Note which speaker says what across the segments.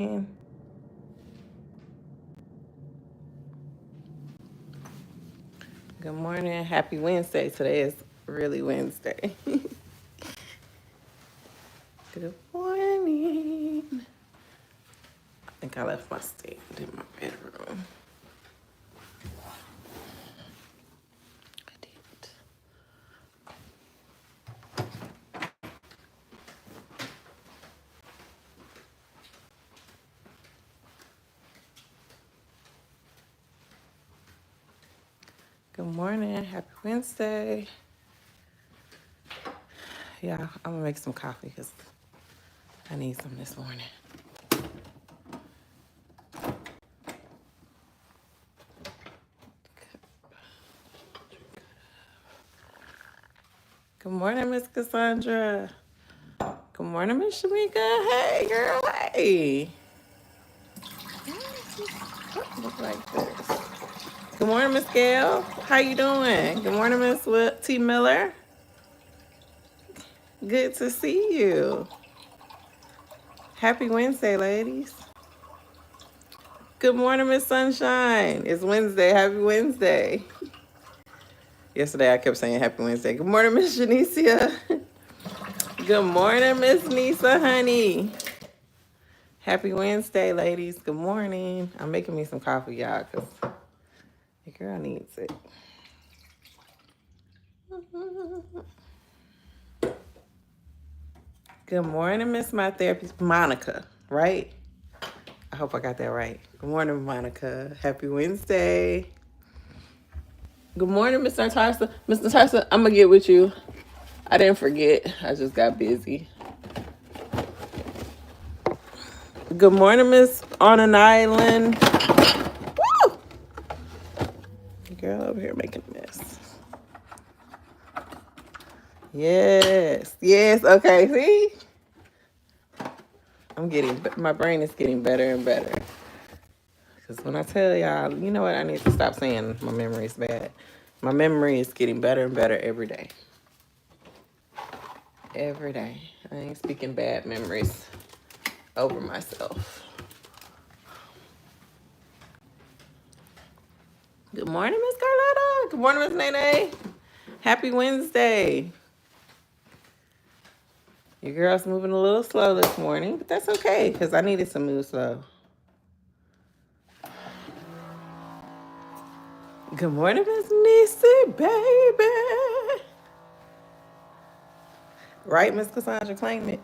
Speaker 1: Good morning. Happy Wednesday. Today is really Wednesday. Good morning. I think I left my stand in my bedroom. I did. Good morning. Happy Wednesday. Yeah, I'm going to make some coffee because I need some this morning. Good morning, Miss Cassandra. Good morning, Miss Shamika. Hey, girl. Hey. Look like this. Good morning, Miss Gail. How you doing? Good morning, Miss T. Miller. Good to see you. Happy Wednesday, ladies. Good morning, Miss Sunshine. It's Wednesday. Happy Wednesday. Yesterday I kept saying Happy Wednesday. Good morning, Miss Janicia. Good morning, Miss Nisa, honey. Happy Wednesday, ladies. Good morning. I'm making me some coffee, y'all, because the girl needs it. Good morning, Miss My Therapist, Monica, right? I hope I got that right. Good morning, Monica. Happy Wednesday. Good morning, Miss Natasha. Miss Natasha, I'm going to get with you. I didn't forget. I just got busy. Good morning, Miss On an Island. Woo! Girl over here making a mess. Yes. Yes. Okay. See? My brain is getting better and better. Because when I tell y'all, you know what? I need to stop saying my memory is bad. My memory is getting better and better every day. Every day. I ain't speaking bad memories over myself. Good morning, Miss Carlotta. Good morning, Miss Nene. Happy Wednesday. Your girl's moving a little slow this morning, but that's okay because I needed to move slow. Good morning, Miss Nisi, baby. Right, Miss Cassandra, claim it.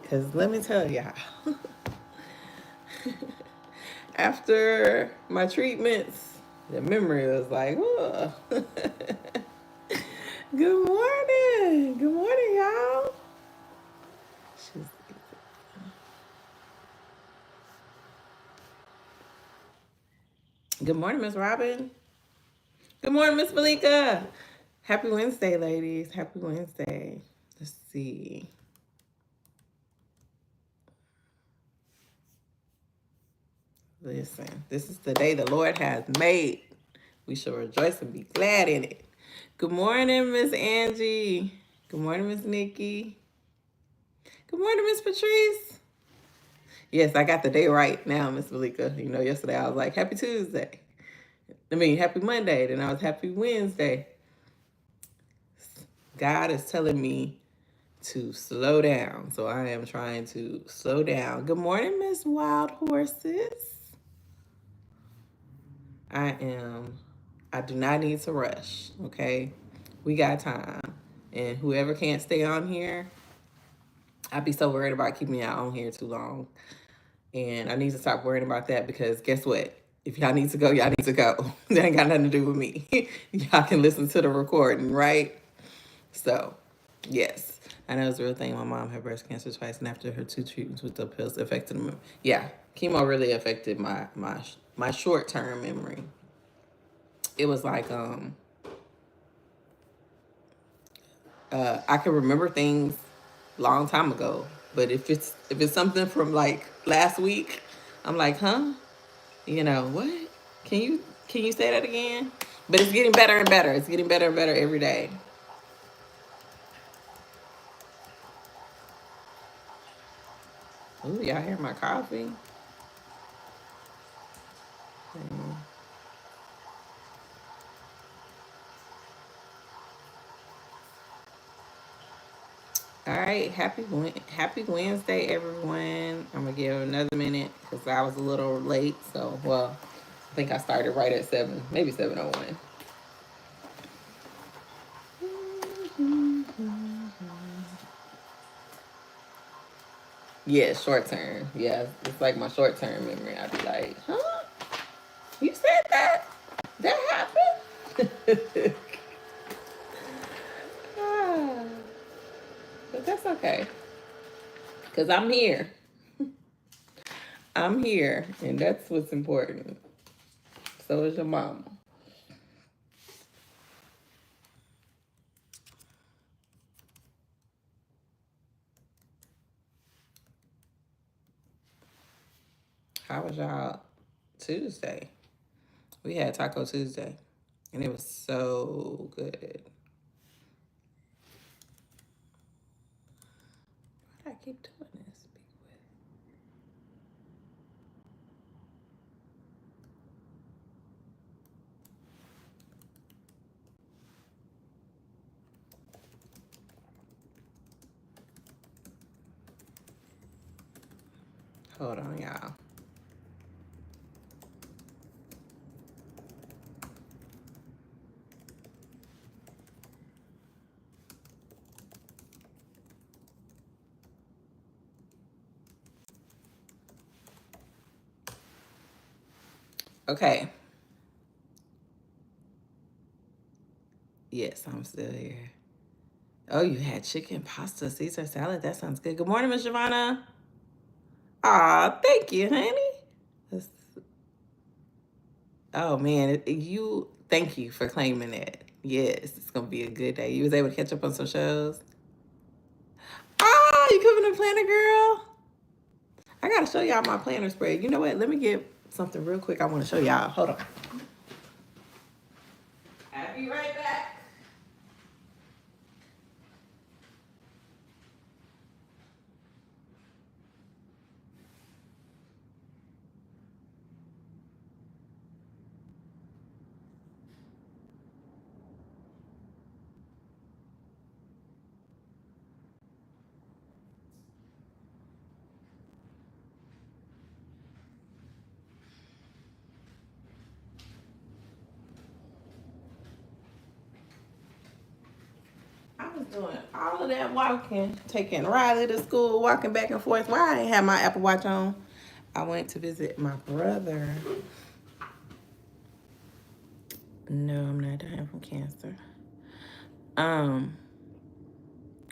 Speaker 1: Because let me tell y'all, after my treatments, the memory was like, whoa. Good morning. Good morning, y'all. Good morning, Miss Robin. Good morning, Miss Malika. Happy Wednesday, ladies. Happy Wednesday. Let's see. Listen, this is the day the Lord has made. We shall rejoice and be glad in it. Good morning, Miss Angie. Good morning, Miss Nikki. Good morning, Miss Patrice. Yes, I got the day right now, Miss Malika. You know, yesterday I was like, Happy Tuesday. Happy Monday. Then I was Happy Wednesday. God is telling me to slow down. So I am trying to slow down. Good morning, Miss Wild Horses. I do not need to rush, okay? We got time. And whoever can't stay on here, I'd be so worried about keeping y'all on here too long. And I need to stop worrying about that because guess what? If y'all need to go, y'all need to go. That ain't got nothing to do with me. Y'all can listen to the recording, right? So, yes. I know it's a real thing. My mom had breast cancer twice, and after her 2 treatments with the pills affected me. Yeah, chemo really affected my short-term memory. It was like I can remember things long time ago, but if it's something from like last week, I'm like, huh? You know what? Can you say that again? But it's getting better and better. It's getting better and better every day. Ooh, y'all hear my coffee? All right, happy Wednesday, everyone. I'm gonna give another minute because I was a little late. So, well, I think I started right at 7, maybe 7:01. Yeah, short term. Yeah, it's like my short term memory. I'd be like, huh? You said that? That happened? Ah, but that's okay. Because I'm here. I'm here. And that's what's important. So is your mama. How was y'all Tuesday? We had Taco Tuesday. And it was so good. Why do I keep doing this? Hold on, y'all. Okay. Yes, I'm still here. Oh, you had chicken, pasta, Caesar salad. That sounds good. Good morning, Miss Giovanna. Aw, thank you, honey. That's- Oh man, thank you for claiming that. Yes, it's gonna be a good day. You was able to catch up on some shows. Oh, you coming to Planner Girl? I gotta show y'all my planner spread. You know what? Let me get something real quick. I want to show y'all. Hold on. I'll be right back. I was doing all of that walking, taking Riley to school, walking back and forth. Why I ain't have my Apple Watch on? I went to visit my brother. No, I'm not dying from cancer.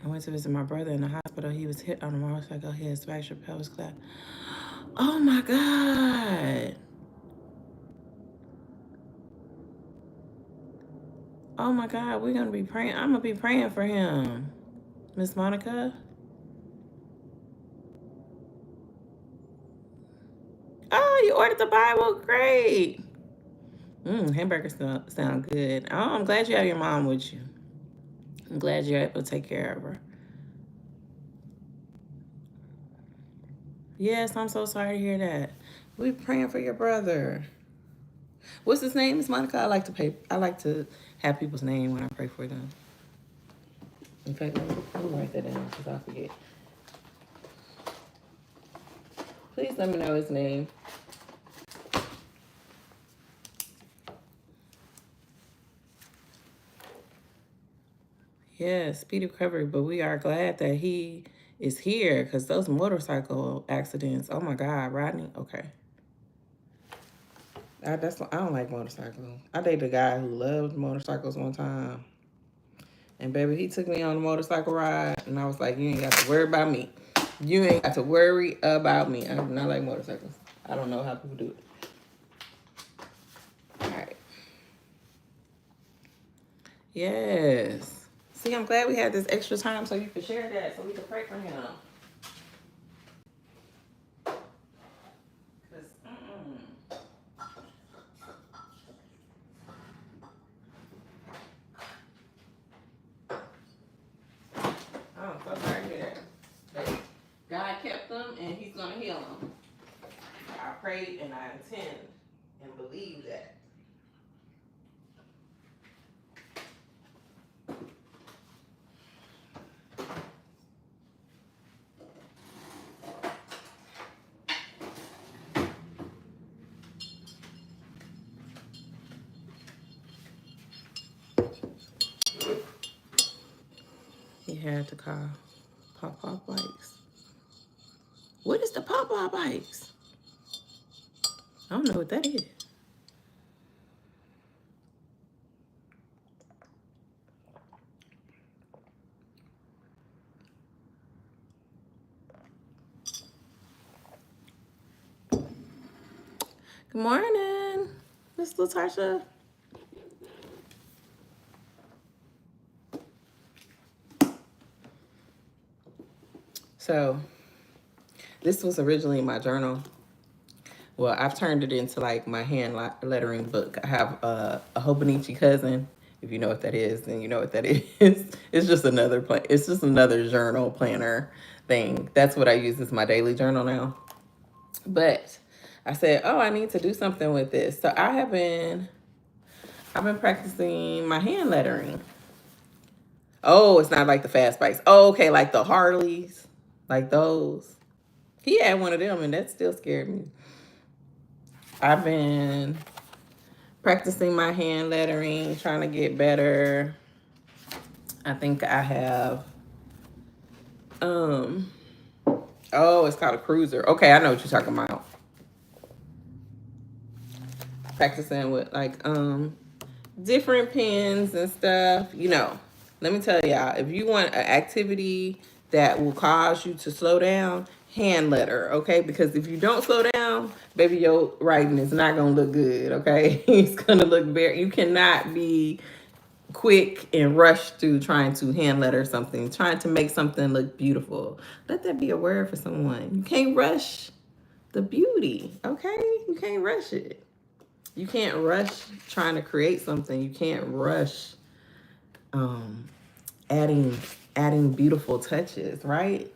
Speaker 1: I went to visit my brother in the hospital. He was hit on a motorcycle. He had fractured pelvis clap. Oh my God. Oh my God. We're gonna be praying. I'm gonna be praying for him. Miss Monica. Oh, you ordered the Bible? Great. Hamburgers sound good. Oh, I'm glad you have your mom with you. I'm glad you're able to take care of her. Yes, I'm so sorry to hear that. We're praying for your brother. What's his name, Miss Monica? I like to have people's name when I pray for them. In fact, let me write that down because I forget. Please let me know his name. Yes, speedy recovery, but we are glad that he is here because those motorcycle accidents, oh my God, Rodney, okay. I don't like motorcycles. I dated a guy who loved motorcycles one time. And baby, he took me on a motorcycle ride and I was like, you ain't got to worry about me. You ain't got to worry about me. I do not like motorcycles. I don't know how people do it. All right. Yes. See, I'm glad we had this extra time so you could share that so we could pray for him. Oh, so sorry to hear that. God kept them and he's going to pray and I intend and believe that. He had to call Pawpaw Bikes. What is the Pawpaw Bikes? I don't know what that is. Good morning, Miss Latasha. So, this was originally my journal. Well, I've turned it into like my hand lettering book. I have a Hobonichi cousin. If you know what that is, then you know what that is. It's just another It's just another journal planner thing. That's what I use as my daily journal now. But I said, oh, I need to do something with this. So I've been practicing my hand lettering. Oh, it's not like the fast bikes. Oh, okay, like the Harleys, like those. He had one of them, and that still scared me. I've been practicing my hand lettering, trying to get better. I think I have, oh, it's called a cruiser. Okay, I know what you're talking about. Practicing with like, different pens and stuff. You know, let me tell y'all, if you want an activity that will cause you to slow down, hand letter, okay? Because if you don't slow down, baby, your writing is not gonna look good, okay? It's gonna look you cannot be quick and rush through trying to hand letter something, trying to make something look beautiful. Let that be a word for someone. You can't rush the beauty, okay? You can't rush it. You can't rush trying to create something. You can't rush adding beautiful touches, right?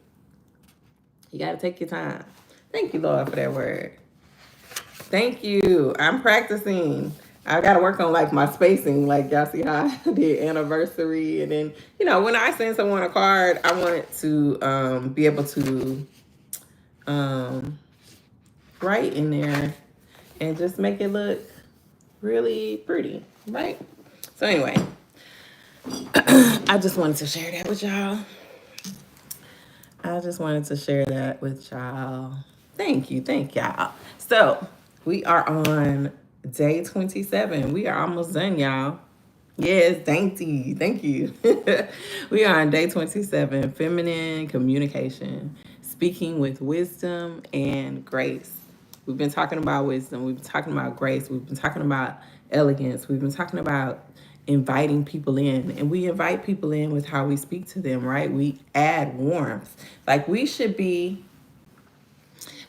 Speaker 1: You got to take your time. Thank you, Lord, for that word. Thank you. I'm practicing. I got to work on like my spacing. Like y'all see how I did anniversary. And then, you know, when I send someone a card, I want to be able to write in there and just make it look really pretty, right? So anyway, I just wanted to share that with y'all. Thank you. Thank y'all. So we are on day 27. We are almost done, y'all. Yes, thank you. We are on day 27, feminine communication, speaking with wisdom and grace. We've been talking about wisdom. We've been talking about grace. We've been talking about elegance. We've been talking about inviting people in, and we invite people in with how we speak to them, right? We add warmth. Like we should be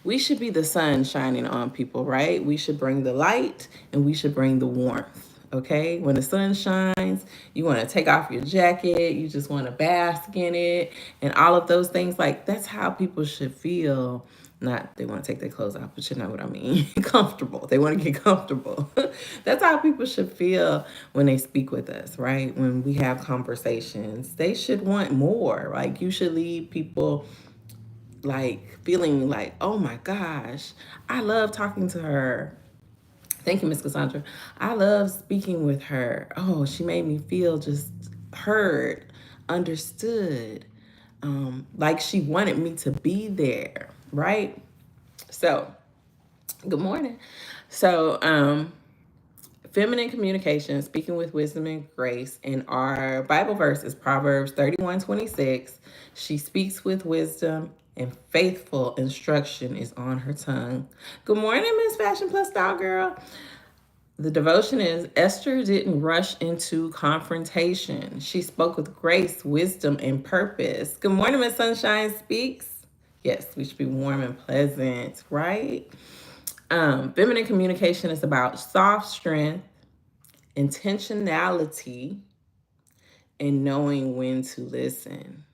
Speaker 1: the sun shining on people, right? We should bring the light and we should bring the warmth. Okay, when the sun shines, you want to take off your jacket, you just want to bask in it, and all of those things. Like that's how people should feel. Not they want to take their clothes off, but you know what I mean. Comfortable. They want to get comfortable. That's how people should feel when they speak with us, right? When we have conversations, they should want more. Like you should leave people like feeling like, oh my gosh, I love talking to her. Thank you, Miss Cassandra. I love speaking with her. Oh, she made me feel just heard, understood, like she wanted me to be there, right? So, good morning. So, feminine communication, speaking with wisdom and grace. And our Bible verse is Proverbs 31:26. She speaks with wisdom and faithful instruction is on her tongue. Good morning, Miss Fashion Plus Style Girl. The devotion is Esther didn't rush into confrontation. She spoke with grace, wisdom, and purpose. Good morning, Miss Sunshine Speaks. Yes, we should be warm and pleasant, right? Feminine communication is about soft strength, intentionality, and knowing when to listen.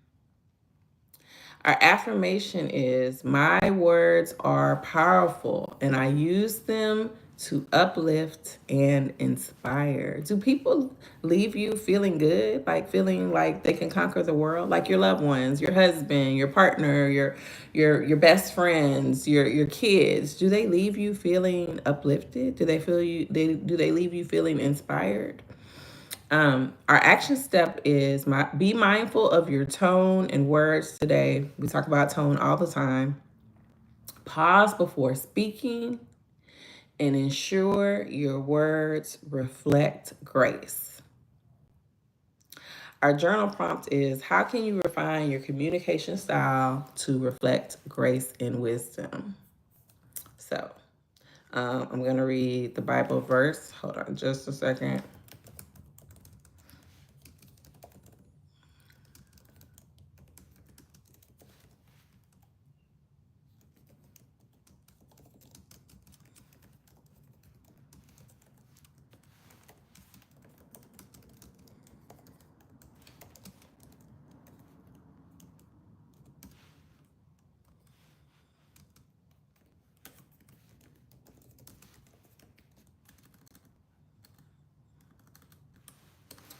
Speaker 1: Our affirmation is, my words are powerful and I use them to uplift and inspire. Do people leave you feeling good, like feeling like they can conquer the world, like your loved ones, your husband, your partner, your best friends, your kids? Do they leave you feeling uplifted? Do they leave you feeling inspired? Our action step is be mindful of your tone and words today. We talk about tone all the time. Pause before speaking and ensure your words reflect grace. Our journal prompt is, how can you refine your communication style to reflect grace and wisdom? So I'm going to read the Bible verse. Hold on just a second.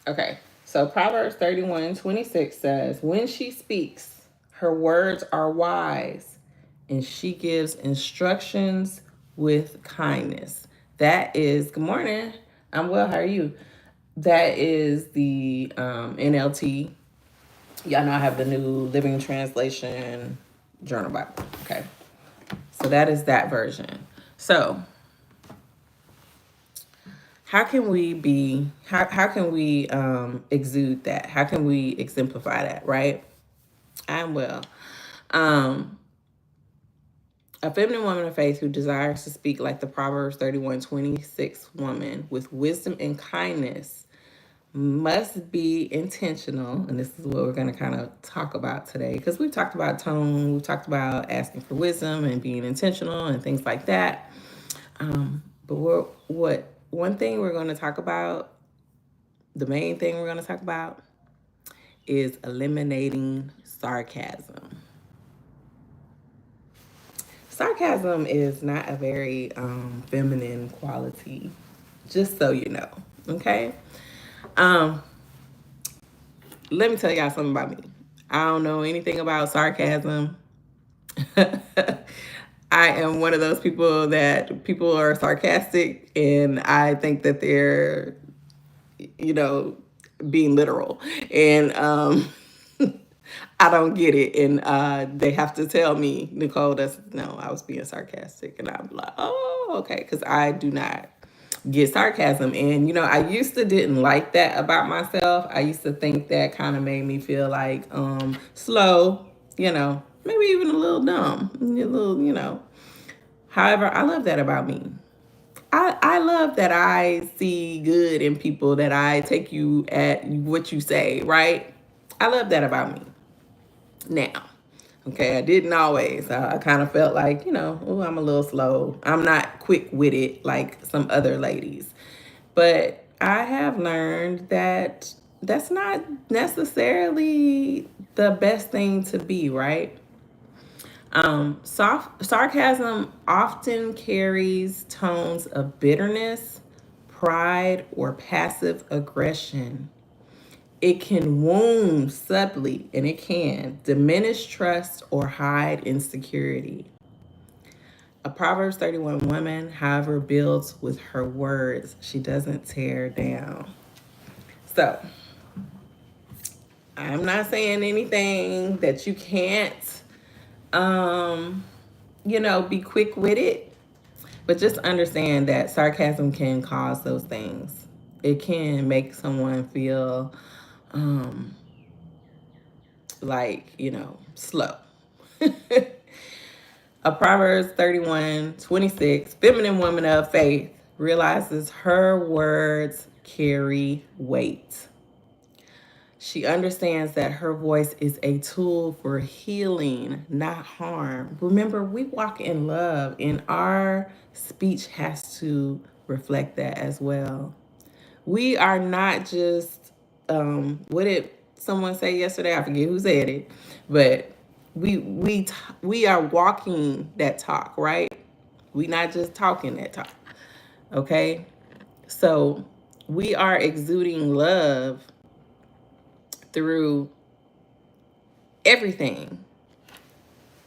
Speaker 1: Okay, so Proverbs 31:26 says, when she speaks, her words are wise, and she gives instructions with kindness. That is, good morning. I'm well. How are you? That is the NLT. Y'all know I have the New Living Translation Journal Bible. Okay, so that is that version. So how can we exude that? How can we exemplify that, right? I'm well. Um, a feminine woman of faith who desires to speak like the Proverbs 31:26 woman with wisdom and kindness must be intentional. And this is what we're going to kind of talk about today, because we've talked about tone, we've talked about asking for wisdom and being intentional and things like that. But one thing we're going to talk about, the main thing we're going to talk about, is eliminating sarcasm. Sarcasm is not a very feminine quality, just so you know, okay? Um, Let me tell y'all something about me. I don't know anything about sarcasm. I am one of those people that people are sarcastic and I think that they're, you know, being literal. And I don't get it. And they have to tell me, Nicole, no, I was being sarcastic. And I'm like, oh, okay. Because I do not get sarcasm. And, you know, I used to didn't like that about myself. I used to think that kind of made me feel like slow, you know, maybe even a little dumb, a little, you know. However, I love that about me. I love that I see good in people, that I take you at what you say, right? I love that about me. Now, okay, I didn't always. I kind of felt like, you know, oh, I'm a little slow. I'm not quick witted like some other ladies. But I have learned that that's not necessarily the best thing to be, right? Sarcasm often carries tones of bitterness, pride, or passive aggression. It can wound subtly, and it can diminish trust or hide insecurity. A Proverbs 31 woman, however, builds with her words. She doesn't tear down. So, I'm not saying anything that you can't, you know, be quick with it, but just understand that sarcasm can cause those things. It can make someone feel like, you know, slow. A Proverbs 31:26 feminine woman of faith realizes her words carry weight. She understands that her voice is a tool for healing, not harm. Remember, we walk in love, and our speech has to reflect that as well. We are not just, what did someone say yesterday? I forget who said it, but we are walking that talk, right? We not just talking that talk. Okay? So we are exuding love through everything,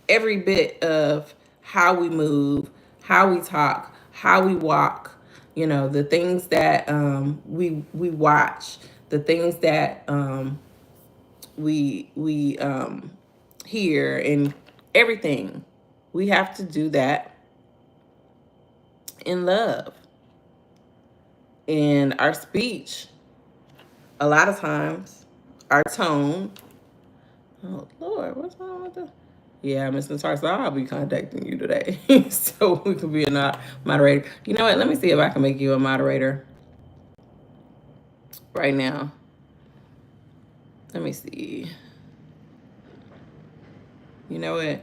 Speaker 1: every bit of how we move, how we talk, how we walk, the things that we watch, the things that we hear, and everything. We have to do that in love. And our speech, a lot of times, our tone. Oh Lord, what's wrong with that? Yeah, Miss Natasha, I'll be contacting you today so we can be a moderator. You know what? Let me see if I can make you a moderator right now. Let me see. You know what?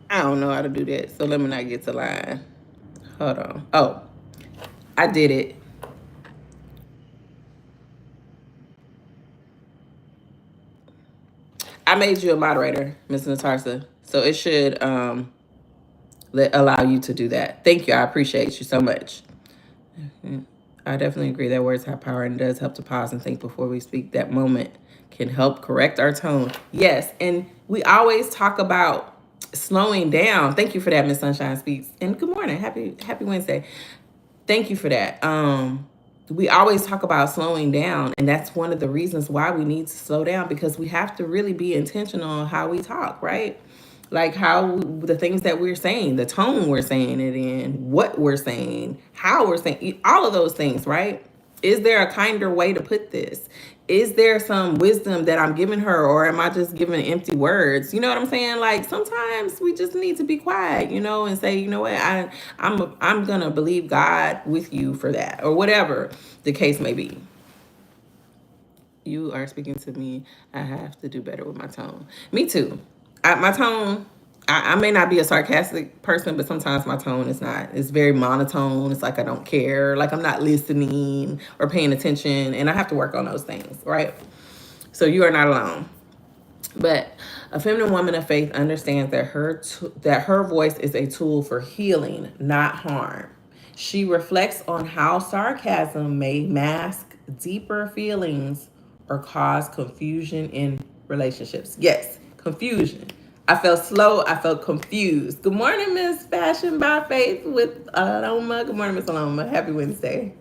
Speaker 1: I don't know how to do that, so let me not get to line. Hold on. Oh, I did it. I made you a moderator, Miss Natasha, so it should allow you to do that. Thank you. I appreciate you so much. I definitely agree that words have power and does help to pause and think before we speak. That moment can help correct our tone. Yes, and we always talk about slowing down. Thank you for that, Miss Sunshine Speaks. And good morning. Happy Wednesday. Thank you for that. We always talk about slowing down, and that's one of the reasons why we need to slow down, because we have to really be intentional on how we talk, right? Like how the things that we're saying, the tone we're saying it in, what we're saying, how we're saying, all of those things, right? Is there a kinder way to put this? Is there some wisdom that I'm giving her, or am I just giving empty words? You know what I'm saying? Like sometimes we just need to be quiet, and say, you know what, I'm gonna believe God with you for that, or whatever the case may be. You are speaking to me. I have to do better with my tone. Me too. My tone, I may not be a sarcastic person, but sometimes my tone is not. It's very monotone. It's like I don't care. Like I'm not listening or paying attention. And I have to work on those things, right? So you are not alone. But a feminine woman of faith understands that her voice is a tool for healing, not harm. She reflects on how sarcasm may mask deeper feelings or cause confusion in relationships. Yes, confusion. I felt slow. I felt confused. Good morning, Miss Fashion by Faith with Aloma. Good morning, Miss Aloma. Happy Wednesday.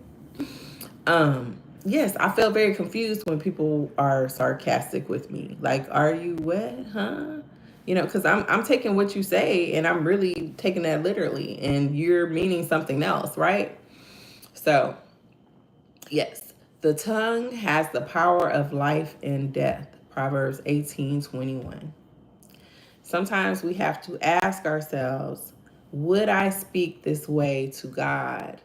Speaker 1: Yes, I felt very confused when people are sarcastic with me. Like, are you what? Huh? Because I'm taking what you say and I'm really taking that literally, and you're meaning something else, right? So, yes, the tongue has the power of life and death. Proverbs 18:21. Sometimes we have to ask ourselves, would I speak this way to God?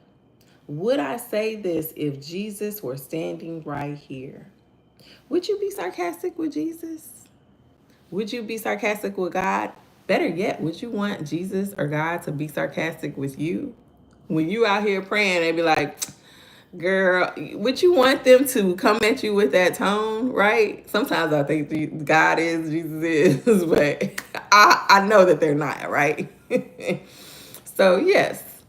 Speaker 1: Would I say this if Jesus were standing right here? Would you be sarcastic with Jesus? Would you be sarcastic with God? Better yet, would you want Jesus or God to be sarcastic with you? When you out here praying, they be like, girl, would you want them to come at you with that tone, right? Sometimes I think God is, Jesus is, but I know that they're not, right? So, yes,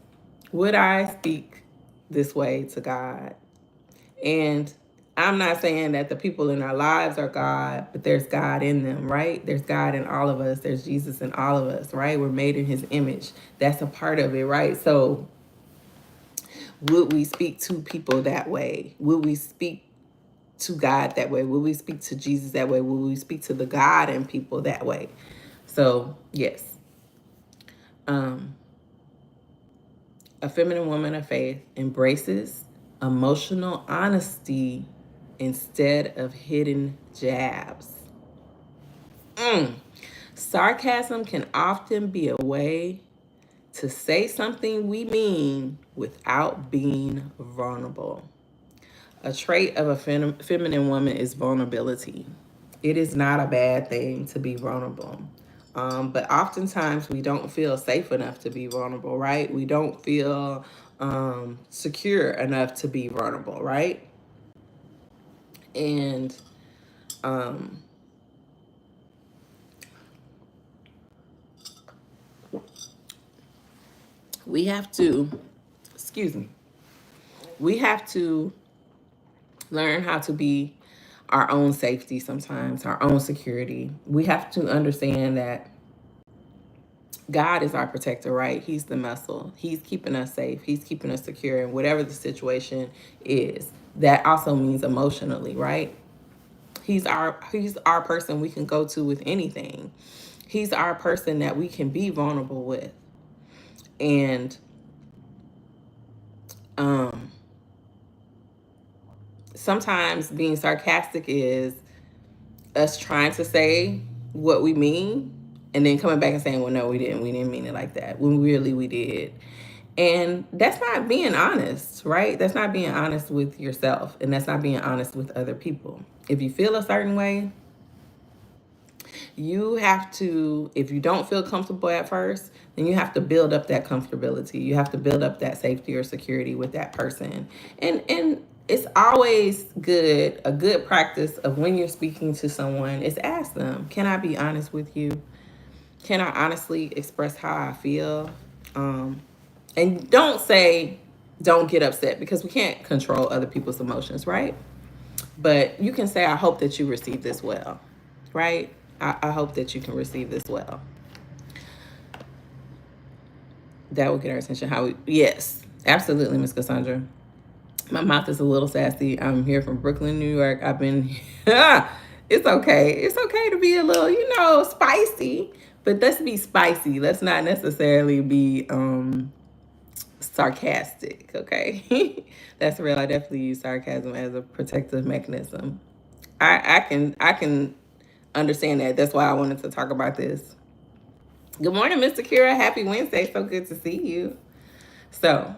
Speaker 1: would I speak this way to God? And I'm not saying that the people in our lives are God, but there's God in them, right? There's God in all of us. There's Jesus in all of us, right? We're made in his image. That's a part of it, right? So would we speak to people that way? Would we speak to God that way? Would we speak to Jesus that way? Would we speak to the God in people that way? So, yes. A feminine woman of faith embraces emotional honesty instead of hidden jabs. Sarcasm can often be a way to say something we mean without being vulnerable. A trait of a feminine woman is vulnerability. It is not a bad thing to be vulnerable. But oftentimes we don't feel safe enough to be vulnerable, right? We don't feel secure enough to be vulnerable, right? And We have to, excuse me, we have to learn how to be our own safety sometimes, our own security. We have to understand that God is our protector, right? He's the muscle. He's keeping us safe. He's keeping us secure in whatever the situation is. That also means emotionally, right? He's our person we can go to with anything. He's our person that we can be vulnerable with. And um sometimes being sarcastic is us trying to say what we mean and then coming back and saying, well, no, we didn't mean it like that, when really we did. And that's not being honest, right? That's not being honest with yourself, and that's not being honest with other people. If you feel a certain way, you have to, if you don't feel comfortable at first, then you have to build up that comfortability. You have to build up that safety or security with that person. And it's always good, a good practice of when you're speaking to someone is ask them, can I be honest with you? Can I honestly express how I feel? And don't get upset, because we can't control other people's emotions, right? But you can say, I hope that you receive this well, right? I hope that you can receive this well. That will get our attention. Yes, absolutely, Miss Cassandra. My mouth is a little sassy. I'm here from Brooklyn, New York. I've been, it's okay. It's okay to be a little, spicy, but let's be spicy. Let's not necessarily be sarcastic, okay? That's real. I definitely use sarcasm as a protective mechanism. I can understand that. That's why I wanted to talk about this. Good morning, Mr. Kira. Happy Wednesday. So good to see you. So,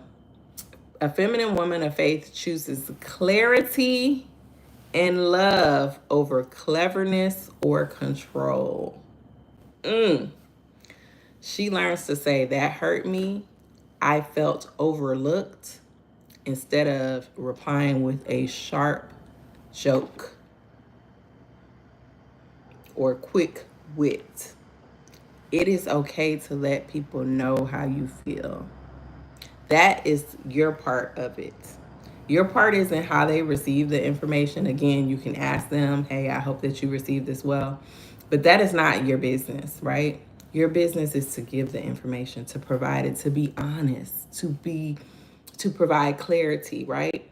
Speaker 1: a feminine woman of faith chooses clarity and love over cleverness or control. She learns to say, that hurt me. I felt overlooked, instead of replying with a sharp joke or quick wit. It is okay to let people know how you feel. That is your part of it. Your part isn't how they receive the information. Again, you can ask them, hey, I hope that you receive this well. But that is not your business, right? Your business is to give the information, to provide it, to be honest, to provide clarity, right?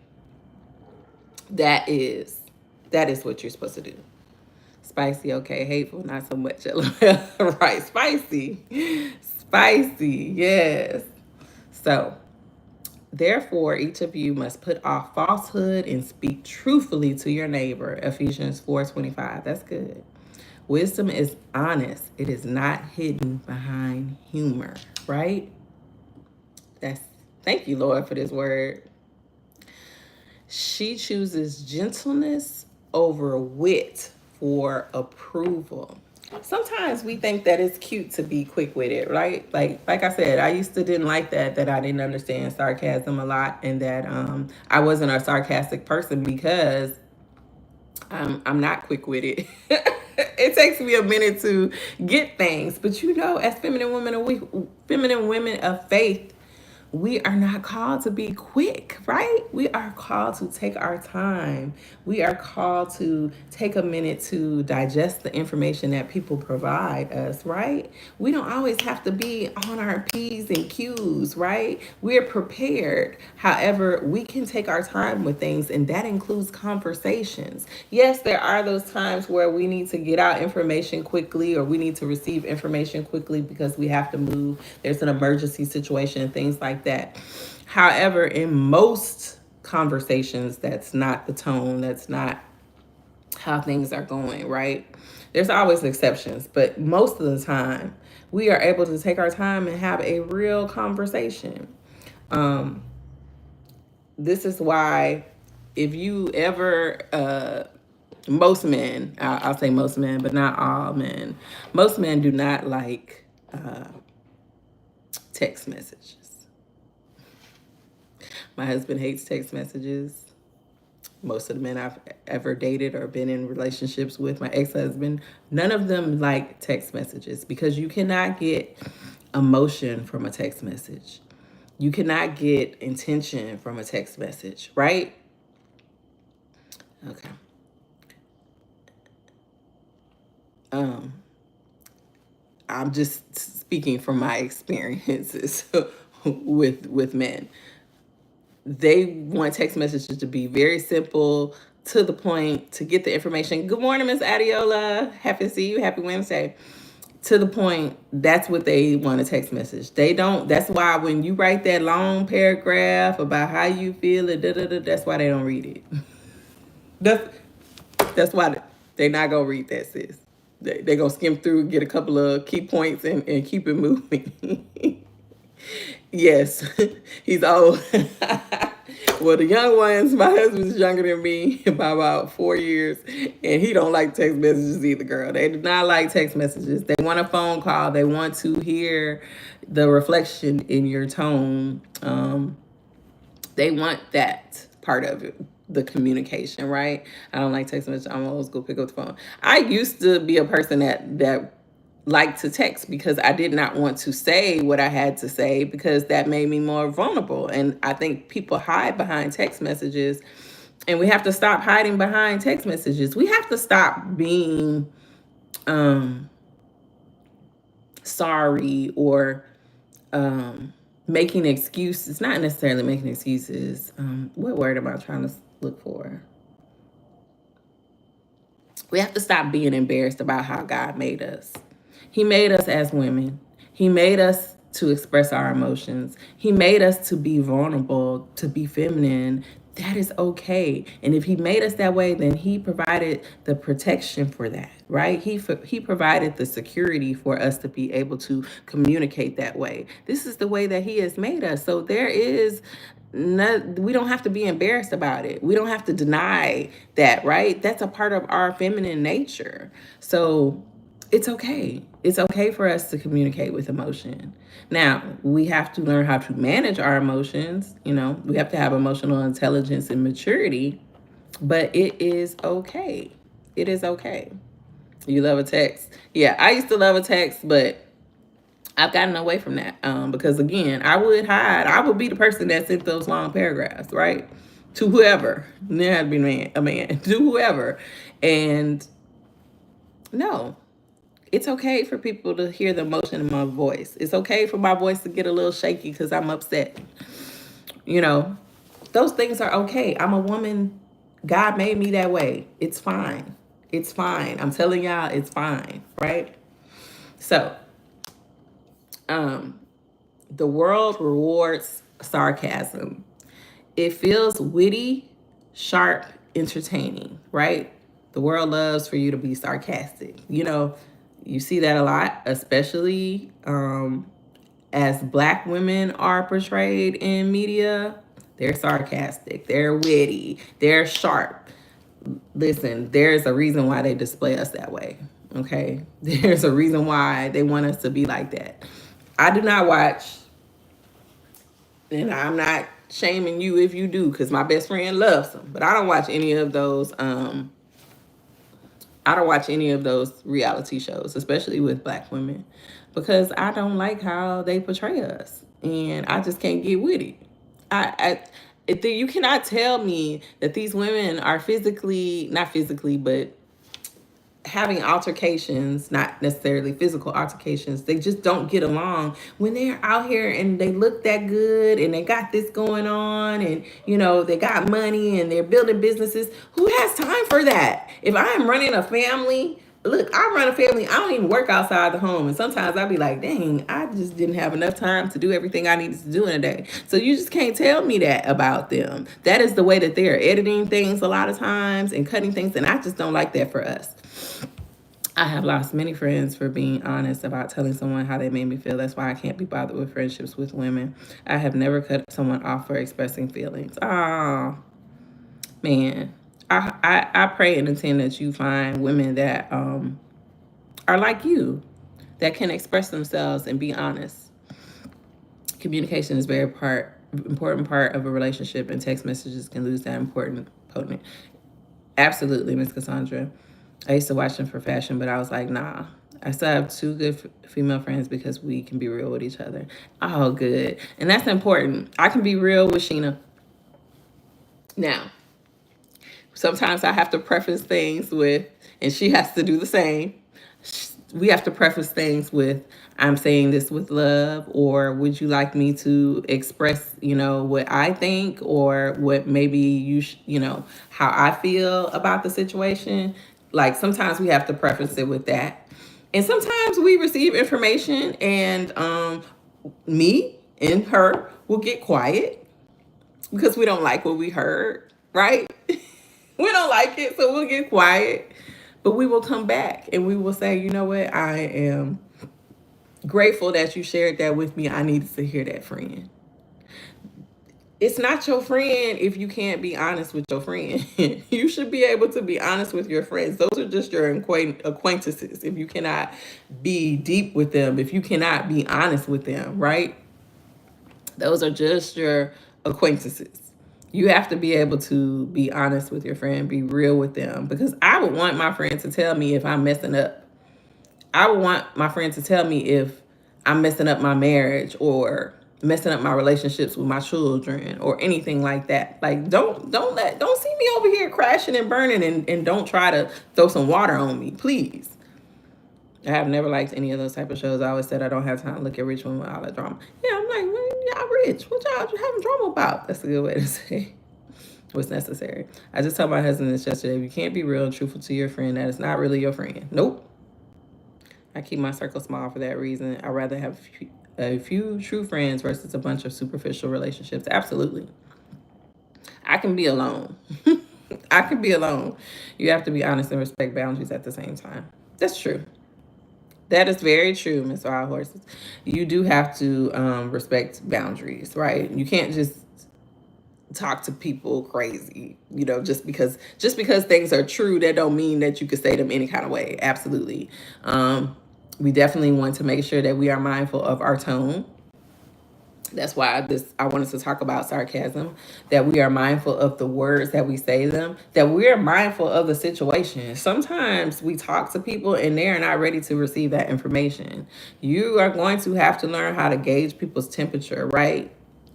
Speaker 1: That is what you're supposed to do. Spicy, okay. Hateful, not so much. Right, spicy. Spicy, yes. So, therefore, each of you must put off falsehood and speak truthfully to your neighbor. Ephesians 4:25. That's good. Wisdom is honest. It is not hidden behind humor, right? Thank you, Lord, for this word. She chooses gentleness over wit for approval. Sometimes we think that it's cute to be quick with it, right? Like I said, I used to didn't like that I didn't understand sarcasm a lot, and that I wasn't a sarcastic person because I'm not quick with it. It takes me a minute to get things, but as feminine women of faith, we are not called to be quick, right? We are called to take our time. We are called to take a minute to digest the information that people provide us, right? We don't always have to be on our P's and Q's, right? We're prepared. However, we can take our time with things, and that includes conversations. Yes, there are those times where we need to get out information quickly, or we need to receive information quickly because we have to move. There's an emergency situation and things like that. However, in most conversations, that's not the tone, that's not how things are going, right? There's always exceptions, but most of the time, we are able to take our time and have a real conversation. This is why, if you ever, most men, I'll say most men, but not all men, most men do not like text messages. My husband hates text messages. Most of the men I've ever dated or been in relationships with, my ex-husband, none of them like text messages, because you cannot get emotion from a text message. You cannot get intention from a text message, right? Okay. I'm just speaking from my experiences with men. They want text messages to be very simple, to the point, to get the information. Good morning, Miss Adiola. Happy to see you. Happy Wednesday. To the point, that's what they want a text message. They don't, that's why when you write that long paragraph about how you feel, that's why they don't read it. That's that's why they're not gonna read that, sis. They gonna skim through, get a couple of key points, and keep it moving. Yes, he's old. Well, the young ones, my husband's younger than me by about 4 years, and he don't like text messages either, girl. They do not like text messages. They want a phone call. They want to hear the reflection in your tone. They want that part of it, the communication, right? I don't like text messages. I'm always go pick up the phone. I used to be a person that liked to text because I did not want to say what I had to say because that made me more vulnerable. And I think people hide behind text messages, and we have to stop hiding behind text messages. We have to stop being sorry or making excuses. Not necessarily making excuses. What word am I trying to look for? We have to stop being embarrassed about how God made us. He made us as women. He made us to express our emotions. He made us to be vulnerable, to be feminine. That is okay. And if he made us that way, then he provided the protection for that, right? He provided the security for us to be able to communicate that way. This is the way that he has made us. So there is we don't have to be embarrassed about it. We don't have to deny that, right? That's a part of our feminine nature. So it's okay. It's okay for us to communicate with emotion. Now, we have to learn how to manage our emotions. We have to have emotional intelligence and maturity, but it is okay. It is okay. You love a text. Yeah, I used to love a text, but I've gotten away from that because, again, I would hide. I would be the person that sent those long paragraphs, right? To whoever. There had to be a man. To whoever. And no, it's okay for people to hear the emotion in my voice. It's okay for my voice to get a little shaky because I'm upset. Those things are okay. I'm a woman. God made me that way. It's fine. It's fine. I'm telling y'all, it's fine, right? So, the world rewards sarcasm. It feels witty, sharp, entertaining, right? The world loves for you to be sarcastic. You see that a lot, especially as Black women are portrayed in media. They're sarcastic, they're witty, they're sharp. Listen, there's a reason why they display us that way, okay? There's a reason why they want us to be like that. I do not watch, and I'm not shaming you if you do, because my best friend loves them, but I don't watch any of those reality shows, especially with Black women, because I don't like how they portray us, and I just can't get with it. You cannot tell me that these women are not physically, but having altercations, not necessarily physical altercations. They just don't get along when they're out here and they look that good and they got this going on and, they got money and they're building businesses. Who has time for that? If I am running a family, look, I run a family. I don't even work outside the home. And sometimes I'll be like, dang, I just didn't have enough time to do everything I needed to do in a day. So you just can't tell me that about them. That is the way that they're editing things a lot of times and cutting things. And I just don't like that for us. I have lost many friends for being honest about telling someone how they made me feel. That's why I can't be bothered with friendships with women. I have never cut someone off for expressing feelings. Oh, man. I pray and intend that you find women that are like you, that can express themselves and be honest. Communication is very important part of a relationship, and text messages can lose that important potent. Absolutely, Miss Cassandra. I used to watch them for fashion, but I was like, nah, I still have two good female friends because we can be real with each other. Oh, good. And that's important. I can be real with Sheena. Now, sometimes I have to preface things with, and she has to do the same. We have to preface things with, I'm saying this with love, or would you like me to express, what I think, or what maybe how I feel about the situation. Like sometimes we have to preface it with that. And sometimes we receive information and me and her will get quiet because we don't like what we heard, right? We don't like it, so we'll get quiet. But we will come back and we will say, you know what, I am grateful that you shared that with me. I needed to hear that, friend. It's not your friend if you can't be honest with your friend. You should be able to be honest with your friends. Those are just your acquaintances. If you cannot be deep with them, if you cannot be honest with them, right? Those are just your acquaintances. You have to be able to be honest with your friend, be real with them. Because I would want my friend to tell me if I'm messing up. I would want my friend to tell me if I'm messing up my marriage or messing up my relationships with my children or anything like that. Like don't see me over here crashing and burning and don't try to throw some water on me, please. I have never liked any of those type of shows. I always said I don't have time to look at rich women with all that drama. Yeah, I'm like, well, y'all rich. What y'all having drama about? That's a good way to say what's necessary. I just told my husband this yesterday. If you can't be real and truthful to your friend, that is not really your friend. Nope. I keep my circle small for that reason. I'd rather have a few true friends versus a bunch of superficial relationships. Absolutely. I can be alone. I can be alone. You have to be honest and respect boundaries at the same time. That's true. That is very true, Miss Wild Horses. You do have to respect boundaries, right? You can't just talk to people crazy, just because things are true, that don't mean that you could say them any kind of way. Absolutely. We definitely want to make sure that we are mindful of our tone. That's why I wanted to talk about sarcasm, that we are mindful of the words that we say to them, that we are mindful of the situation. Sometimes we talk to people and they are not ready to receive that information. You are going to have to learn how to gauge people's temperature, right?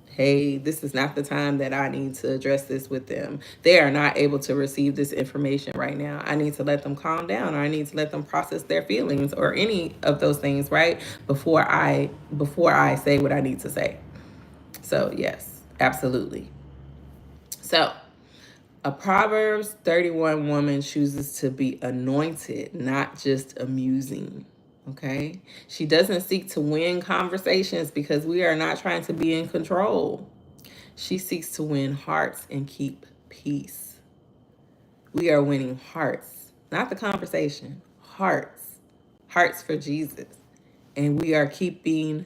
Speaker 1: Hey, this is not the time that I need to address this with them. They are not able to receive this information right now. I need to let them calm down, or I need to let them process their feelings, or any of those things, right? Before I say what I need to say. So yes, absolutely. So a Proverbs 31 woman chooses to be anointed, not just amusing. Okay? She doesn't seek to win conversations because we are not trying to be in control. She seeks to win hearts and keep peace. We are winning hearts, not the conversation, hearts. Hearts for Jesus. And we are keeping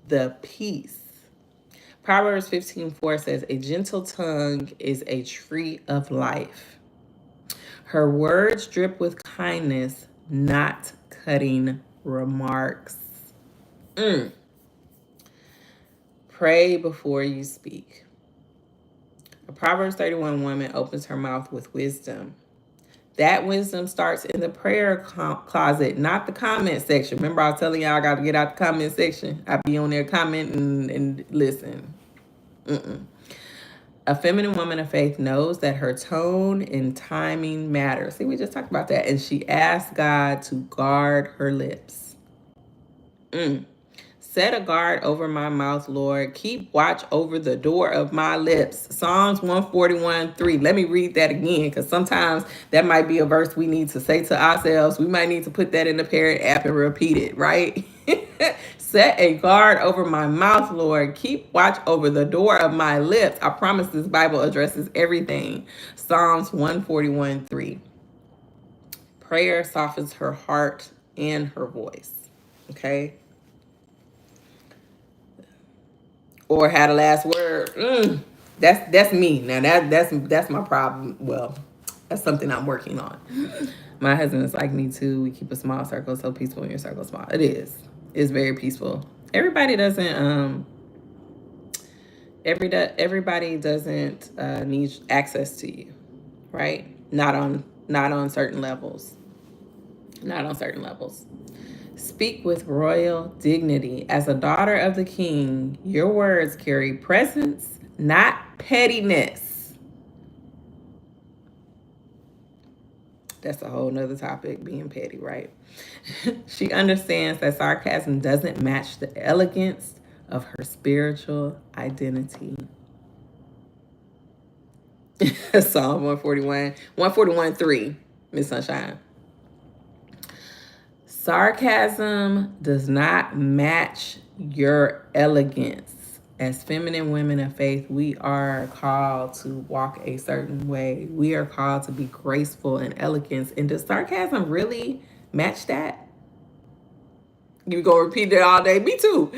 Speaker 1: the peace. Proverbs 15:4 says, a gentle tongue is a tree of life. Her words drip with kindness, not cutting remarks. Pray before you speak. A Proverbs 31 woman opens her mouth with wisdom. That wisdom starts in the prayer closet, not the comment section. Remember, I was telling y'all I got to get out the comment section. I be on there commenting and listen. A feminine woman of faith knows that her tone and timing matter. See, we just talked about that. And she asks God to guard her lips. Set a guard over my mouth, Lord. Keep watch over the door of my lips. Psalms 141:3. Let me read that again, because sometimes that might be a verse we need to say to ourselves. We might need to put that in the parent app and repeat it, right? Set a guard over my mouth, Lord. Keep watch over the door of my lips. I promise this Bible addresses everything. Psalms 141:3. Prayer softens her heart and her voice. Okay? Or had a last word. That's me. Now that's my problem. Well, that's something I'm working on. My husband is like me too. We keep a small circle, so peaceful in your circle small. It is. It's very peaceful. Everybody doesn't need access to you, right? Not on certain levels. Not on certain levels. Speak with royal dignity. As a daughter of the king, your words carry presence, not pettiness. That's a whole nother topic, being petty, right? She understands that sarcasm doesn't match the elegance of her spiritual identity. Psalm 141:3, Miss Sunshine. Sarcasm does not match your elegance. As feminine women of faith, we are called to walk a certain way. We are called to be graceful and elegant. And does sarcasm really match that? You gonna repeat it all day? Me too.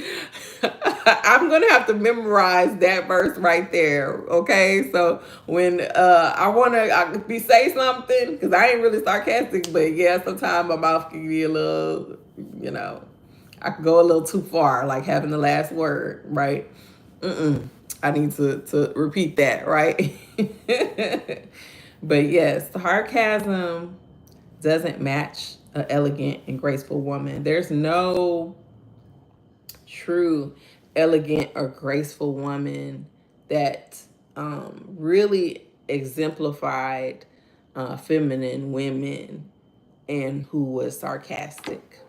Speaker 1: I'm gonna have to memorize that verse right there. Okay, so when I be say something, because I ain't really sarcastic, but yeah, sometimes my mouth can be a little, you know, I could go a little too far, like having the last word, right? I need to repeat that, right? But yes, sarcasm doesn't match an elegant and graceful woman. There's no true elegant or graceful woman that really exemplified feminine women and who was sarcastic,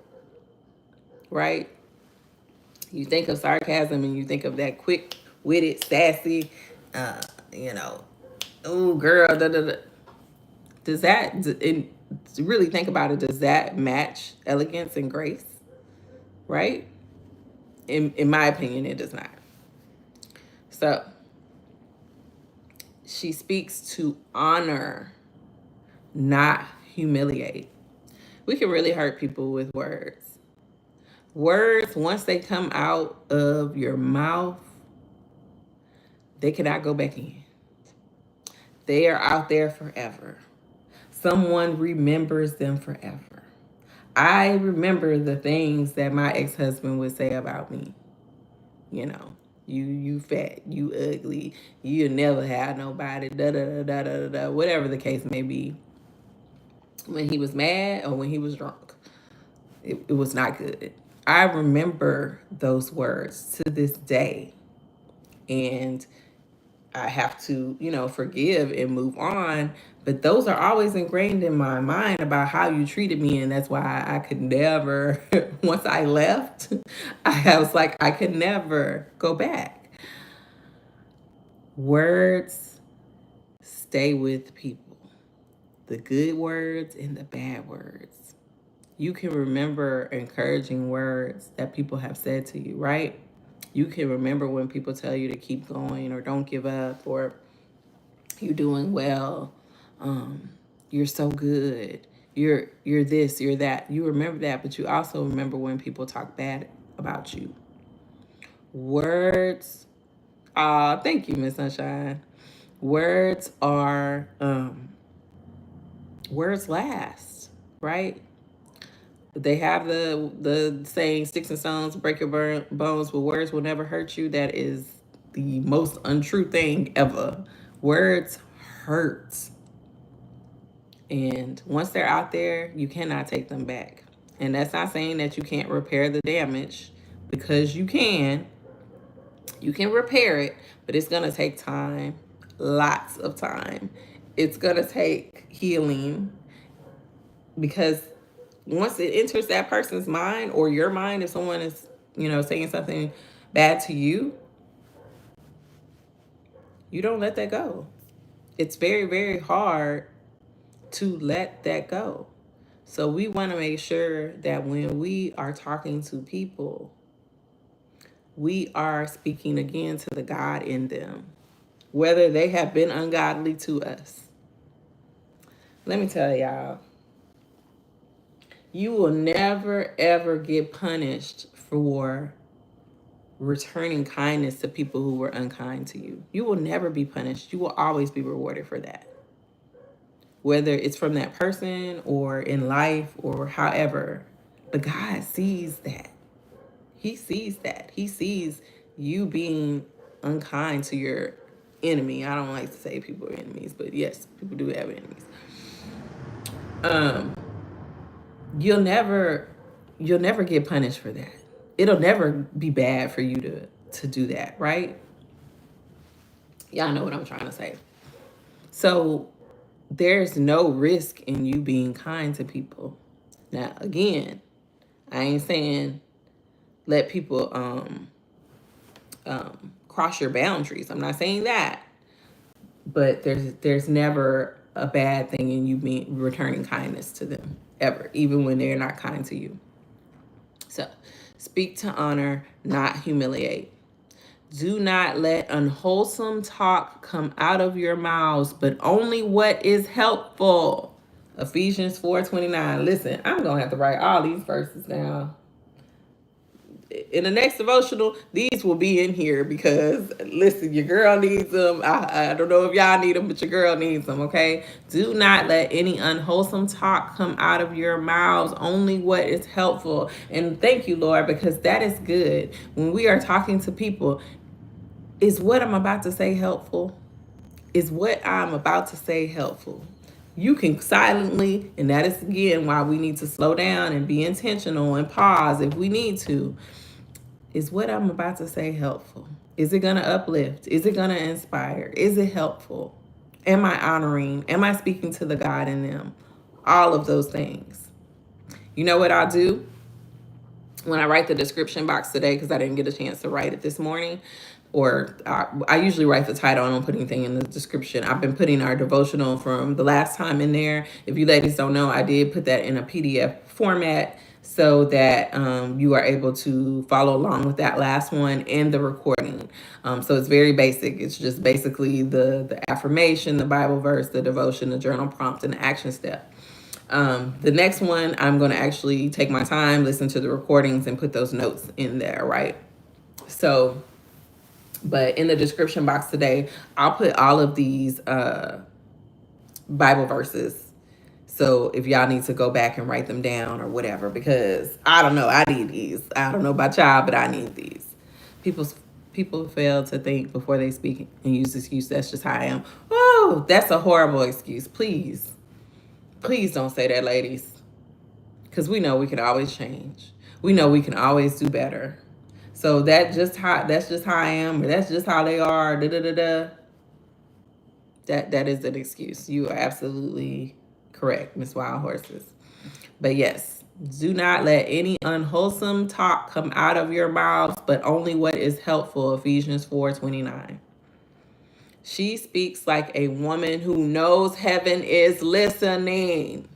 Speaker 1: right? You think of sarcasm and you think of that quick-witted, sassy, uh, you know, oh girl, da, da, da. Does that, really think about it, does that match elegance and grace, right? In my opinion, it does not. So she speaks to honor, not humiliate. We can really hurt people with words. Words, once they come out of your mouth, they cannot go back in. They are out there forever. Someone remembers them forever. I remember the things that my ex-husband would say about me. You know, you fat, you ugly, you never had nobody, da da da da da da, whatever the case may be. When he was mad or when he was drunk, it was not good. I remember those words to this day, and I have to, forgive and move on. But those are always ingrained in my mind about how you treated me. And that's why I could never, once I left, I was like, I could never go back. Words stay with people, the good words and the bad words. You can remember encouraging words that people have said to you, right? You can remember when people tell you to keep going or don't give up or you're doing well. You're so good. You're this, you're that. You remember that, but you also remember when people talk bad about you. Words. Thank you, Miss Sunshine. Words are words last, right? They have the saying, sticks and stones break your bones, but words will never hurt you. That is the most untrue thing ever. Words hurt. And once they're out there, you cannot take them back. And that's not saying that you can't repair the damage, because you can. You can repair it, but it's going to take time, lots of time. It's going to take healing, because once it enters that person's mind or your mind, if someone is, saying something bad to you, you don't let that go. It's very, very hard to let that go. So we want to make sure that when we are talking to people, we are speaking again to the God in them, whether they have been ungodly to us. Let me tell y'all, you will never, ever get punished for returning kindness to people who were unkind to you. You will never be punished. You will always be rewarded for that. Whether it's from that person or in life or however. But God sees that. He sees that. He sees you being unkind to your enemy. I don't like to say people are enemies, but yes, people do have enemies. You'll never you'll never get punished for that. It'll never be bad for you to do that, right? Y'all know what I'm trying to say. So there's no risk in you being kind to people. Now, again, I ain't saying let people cross your boundaries. I'm not saying that. But there's never a bad thing in you being returning kindness to them, ever, even when they're not kind to you. So, speak to honor, not humiliate. Do not let unwholesome talk come out of your mouths, but only what is helpful. Ephesians 4:29. Listen, I'm going to have to write all these verses down. In the next devotional, these will be in here because, listen, your girl needs them. I don't know if y'all need them, but your girl needs them, okay? Do not let any unwholesome talk come out of your mouths, only what is helpful. And thank you, Lord, because that is good. When we are talking to people, is what I'm about to say helpful? Is what I'm about to say helpful? You can silently, and that is again why we need to slow down and be intentional and pause if we need to. Is what I'm about to say helpful? Is it going to uplift? Is it going to inspire? Is it helpful? Am I honoring? Am I speaking to the God in them? All of those things. You know what I'll do? When I write the description box today, because I didn't get a chance to write it this morning, or I usually write the title. I don't put anything in the description. I've been putting our devotional from the last time in there. If you ladies don't know, I did put that in a PDF format so that you are able to follow along with that last one and the recording. So it's very basic. It's just basically the affirmation, the Bible verse, the devotion, the journal prompt, and the action step. The next one, I'm going to actually take my time, listen to the recordings, and put those notes in there, right? So, but in the description box today, I'll put all of these Bible verses. So if y'all need to go back and write them down or whatever, because I don't know, I need these. I don't know about y'all, but I need these. People fail to think before they speak and use excuse. That's just how I am. Oh, that's a horrible excuse. Please don't say that, ladies. Because we know we can always change. We know we can always do better. So that's just how I am, or that's just how they are. That is an excuse. You are absolutely correct, Miss Wild Horses. But yes, do not let any unwholesome talk come out of your mouths, but only what is helpful. Ephesians 4:29. She speaks like a woman who knows heaven is listening.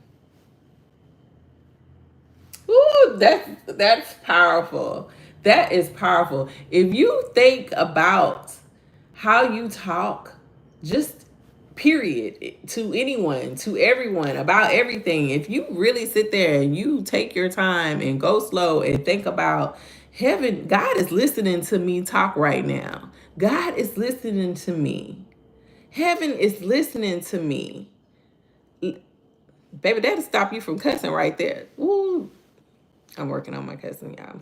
Speaker 1: Ooh, that's powerful. That is powerful. If you think about how you talk, just period, to anyone, to everyone, about everything, if you really sit there and you take your time and go slow and think about heaven, God is listening to me talk right now. God is listening to me. Heaven is listening to me. Baby, that'll stop you from cussing right there. Ooh. I'm working on my cussing, y'all.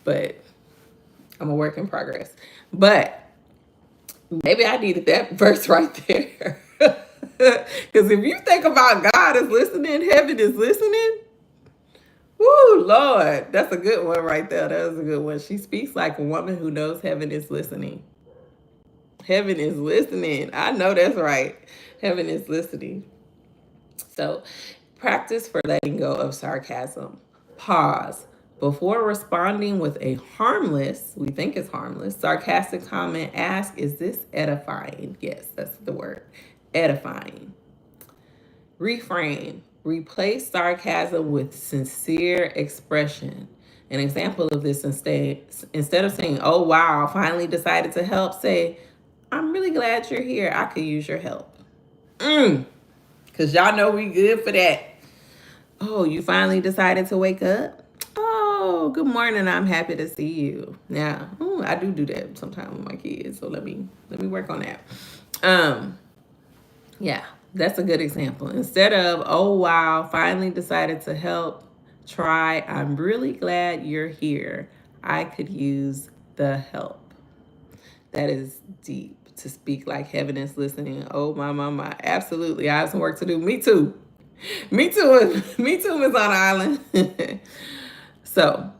Speaker 1: But I'm a work in progress. But maybe I needed that verse right there. Because if you think about God is listening, heaven is listening. Woo, Lord, that's a good one right there. That was a good one. She speaks like a woman who knows heaven is listening. Heaven is listening. I know that's right. Heaven is listening. So, practice for letting go of sarcasm. Pause. Before responding with a harmless, we think it's harmless, sarcastic comment, ask, is this edifying? Yes, that's the word. Edifying. Reframe. Replace sarcasm with sincere expression. An example of this, instead of saying, oh, wow, finally decided to help, say, I'm really glad you're here. I could use your help. Because y'all know we good for that. Oh, you finally decided to wake up? Oh, good morning. I'm happy to see you. Yeah, I do that sometimes with my kids. So let me work on that. Yeah, that's a good example. Instead of, oh, wow, finally decided to help, try, I'm really glad you're here. I could use the help. That is deep. To speak like heaven is listening. Oh, my. Absolutely. I have some work to do. Me too. Me too. Me too is on an island. So,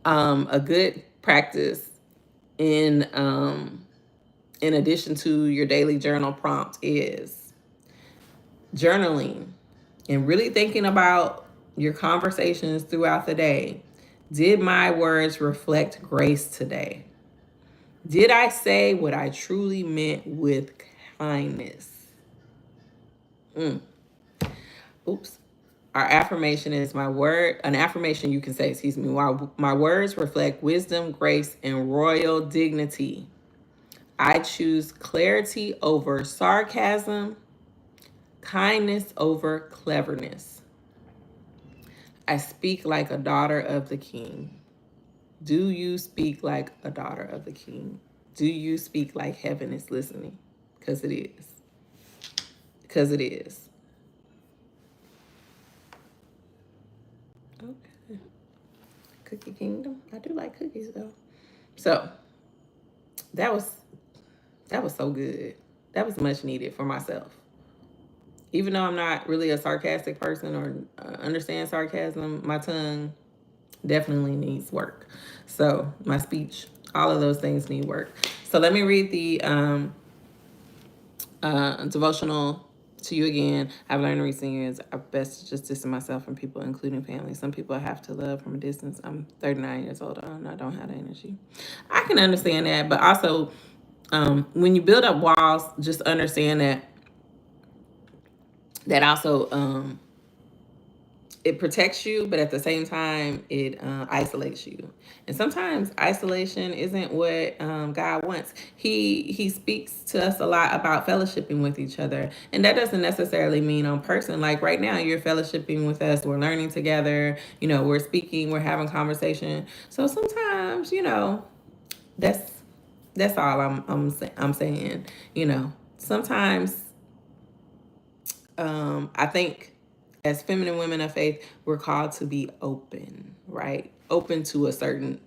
Speaker 1: a good practice in addition to your daily journal prompt is journaling and really thinking about your conversations throughout the day. Did my words reflect grace today? Did I say what I truly meant with kindness? Oops. Our affirmation is an affirmation you can say, excuse me, while my words reflect wisdom, grace, and royal dignity. I choose clarity over sarcasm, kindness over cleverness. I speak like a daughter of the king. Do you speak like a daughter of the king? Do you speak like heaven is listening? Because it is. Because it is. Okay. Cookie Kingdom. I do like cookies though. So that was so good. That was much needed for myself. Even though I'm not really a sarcastic person or understand sarcasm, my tongue definitely needs work. So my speech, all of those things need work. So let me read the devotional to you again. I've learned in recent years I'm best to just distance myself from people, including family. Some people I have to love from a distance. I'm 39 years old and I don't have the energy. I can understand that, but also when you build up walls, just understand that also it protects you, but at the same time, it isolates you. And sometimes isolation isn't what God wants. He speaks to us a lot about fellowshipping with each other. And that doesn't necessarily mean on person. Like right now, you're fellowshipping with us. We're learning together. We're speaking. We're having conversation. So sometimes, that's all I'm saying. Sometimes I think as feminine women of faith, we're called to be open, right? Open to a certain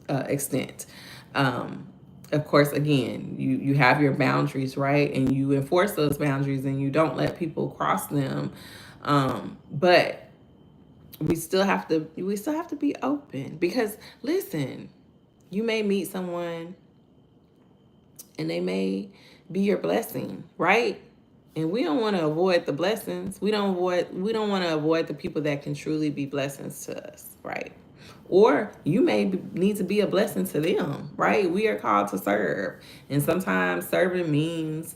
Speaker 1: extent. Of course, again, you have your boundaries, right? And you enforce those boundaries and you don't let people cross them. But we still have to be open because listen, you may meet someone and they may be your blessing, right? And we don't want to avoid the blessings. We don't want to avoid the people that can truly be blessings to us, right? Or you may need to be a blessing to them, right? We are called to serve. And sometimes serving means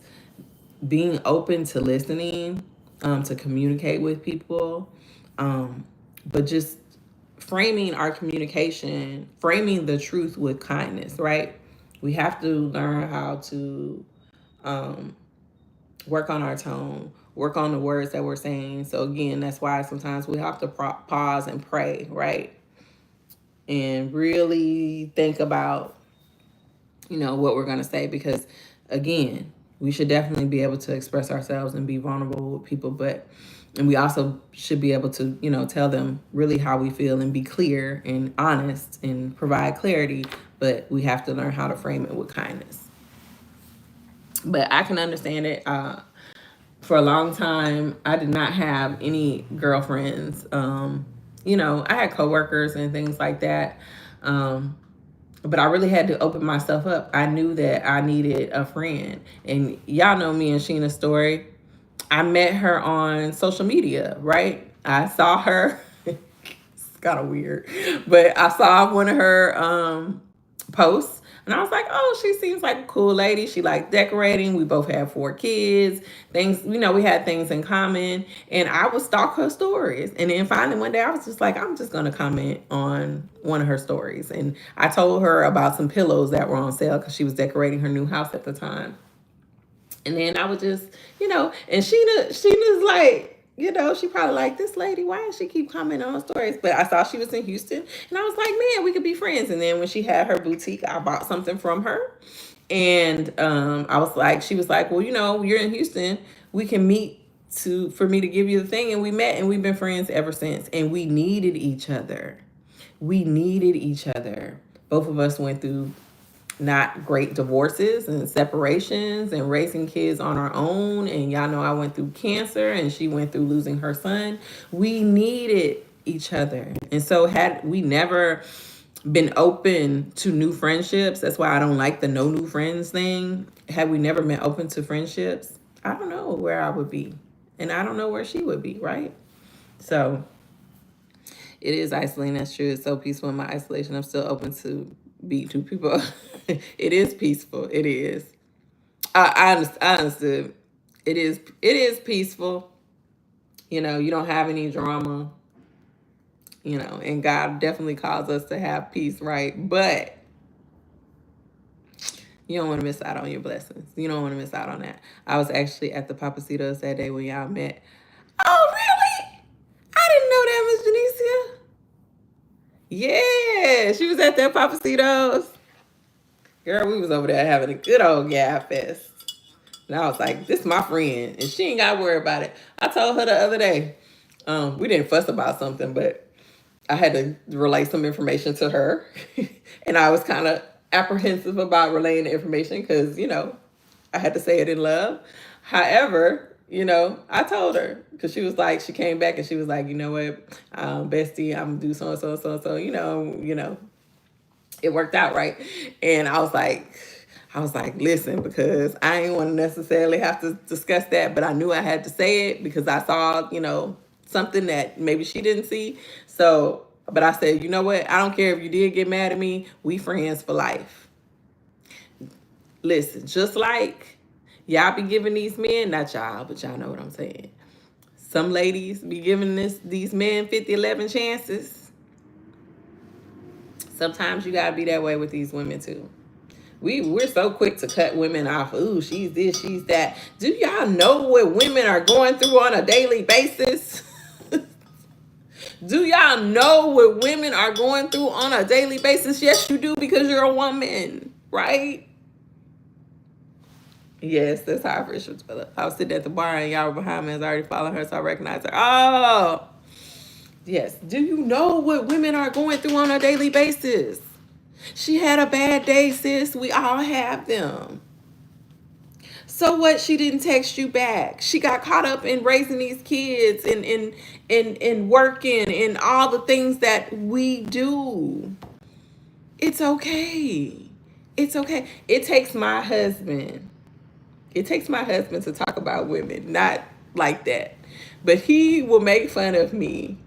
Speaker 1: being open to listening, to communicate with people, but just framing our communication, framing the truth with kindness, right? We have to learn how to work on our tone, work on the words that we're saying. So again, that's why sometimes we have to pause and pray, right? And really think about, what we're going to say, because again, we should definitely be able to express ourselves and be vulnerable with people, and we also should be able to, tell them really how we feel and be clear and honest and provide clarity, but we have to learn how to frame it with kindness. But I can understand it. For a long time, I did not have any girlfriends. I had coworkers and things like that. But I really had to open myself up. I knew that I needed a friend. And y'all know me and Sheena's story. I met her on social media, right? I saw her. It's kind of weird. But I saw one of her posts. And I was like, oh, she seems like a cool lady. She liked decorating. We both had 4 kids. Things, we had things in common. And I would stalk her stories. And then finally one day I was just like, I'm just going to comment on one of her stories. And I told her about some pillows that were on sale because she was decorating her new house at the time. And then I would just, and Sheena's like, she probably like, this lady, why does she keep commenting on stories? But I saw she was in Houston and I was like, man, we could be friends. And then when she had her boutique, I bought something from her. And she was like, well, you're in Houston. We can meet for me to give you the thing. And we met and we've been friends ever since. And we needed each other. Both of us went through not great divorces and separations and raising kids on our own. And y'all know I went through cancer and she went through losing her son. We needed each other. And so had we never been open to new friendships, that's why I don't like the no new friends thing. Had we never been open to friendships, I don't know where I would be. And I don't know where she would be, right? So it is isolating. That's true. It's so peaceful in my isolation. I'm still open to be two people. It is peaceful. It is. I understood. It is. It is peaceful. You know, you don't have any drama. You know, and God definitely calls us to have peace, right? But you don't want to miss out on your blessings. You don't want to miss out on that. I was actually at the Papacitos that day when y'all met. Oh, really? I didn't know that, Miss Janicia. Yeah, she was at that Papacitos. Girl, we was over there having a good old gab fest. And I was like, this is my friend. And she ain't got to worry about it. I told her the other day, we didn't fuss about something, but I had to relay some information to her. And I was kind of apprehensive about relaying the information because, you know, I had to say it in love. However, you know, I told her because she was like, she came back and she was like, you know what, bestie, I'm gonna do so and so and so and so. You know, it worked out, right? And I was like, listen, because I ain't want to necessarily have to discuss that, but I knew I had to say it because I saw, you know, something that maybe she didn't see. So, but I said, you know what? I don't care if you did get mad at me. We friends for life. Listen, just like y'all be giving these men, not y'all, but y'all know what I'm saying. Some ladies be giving these men 50, 11 chances. Sometimes you gotta be that way with these women too. We're so quick to cut women off. Ooh, she's this, she's that. Do y'all know what women are going through on a daily basis? Do y'all know what women are going through on a daily basis? Yes, you do, because you're a woman, right? Yes, that's how I first was. I was sitting at the bar and y'all were behind me. I was already following her, so I recognized her. Oh, yes. Do you know what women are going through on a daily basis? She had a bad day, sis. We all have them. So what? She didn't text you back. She got caught up in raising these kids and in working and all the things that we do. It's okay. It's okay. It takes my husband. It takes my husband to talk about women, not like that. But he will make fun of me.